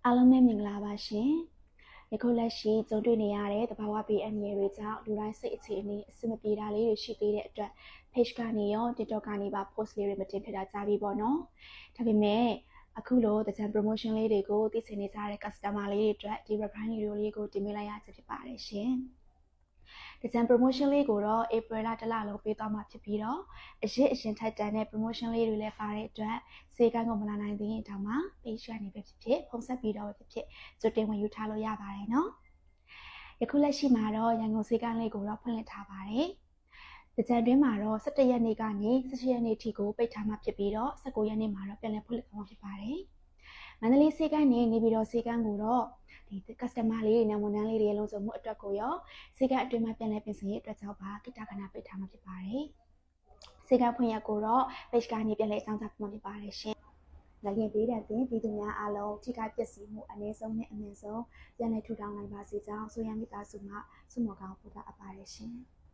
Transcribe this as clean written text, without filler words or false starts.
အားလုံးပဲမင်္ဂလာပါရှင်။ယခုလက်ရှိကြုံတွေ့နေရတဲ့သဘာဝဘေးအန္တရာယ်တွေကြောင့်လူတိုင်းစိတ်အခြေအနေအဆင်မပြေတာလေးတွေရှိသေးတဲ့အတွက် page ကနေရော TikTok ကနေပါ post လေးတွေမတင်ဖြစ်တာကြားပြီပေါ့နော်။ဒါပေမဲ့အခုလိုတကြံ promotion လေးတွေကိုသိချင်နေကြတဲ့ customer လေးတွေအတွက်ဒီ rebrand video လေးကိုတင်ပေးလိုက်ရခြင်းဖြစ်ပါတယ်ရှင်။တကြံ promotion လေးကိုတော့ April လတစ်လလုံးပေးသွားမှာဖြစ်ပြီးတော့အရင်ထိုက်တန်တဲ့ promotion လေးတွေလည်းပါတဲ့အတွက်စေကန်းကိုမလာနိုင်သေးရင်တောင်မှ page ကနေပဲဖြစ်ဖြစ်ဖုန်းဆက်ပြီးတော့ပဲဖြစ်ဖြစ်ကြိုတင်ဝင်ယူထားလို့ရပါတယ်နော်။ယခုလက်ရှိမှာတော့ရန်ကုန်စေကန်းလေးကိုတော့ဖွင့်လှစ်ထားပါတယ်။တကြံတွင်းမှာတော့17ရက်နေ့ကနေ18ရက်နေ့ထိကိုပိတ်ထားမှာဖြစ်ပြီးတော့19ရက်နေ့မှာတော့ပြန်လည်ဖွင့်လှစ်သွားမှာဖြစ်ပါတယ်။မန္တလေးစေကန်းနဲ့နေပြည်တော်စေကန်းကိုတော့ဒီ customer လေးတွေနဲ့ဝန်ထမ်းလေးတွေရဲ့လုံခြုံမှုအတွက်ကိုရောစေကန်းအတွင်းမှာပြန်လည်ပြင်ဆင်ရေးအတွက်ကြောင့်ပါကိတ္တခဏပိတ်ထားမှာဖြစ်ပါတယ်။စေကန်းဖွင့်ရက်ကိုတော့ page ကနေပြန်လည်အကြောင်းကြားပေးမှာဖြစ်ပါတယ်ရှင်။နိုင်ငံပေးတဲ့တင်ပြည်သူများအားလုံးထိခိုက်ပျက်စီးမှုအနည်းဆုံးနဲ့အမြင့်ဆုံးပြန်လည်ထူထောင်နိုင်ပါစေကြောင်းဆိုရမိသားစုမှဆုမွန်ကောင်းပို့တာအပ်ပါတယ်ရှင်။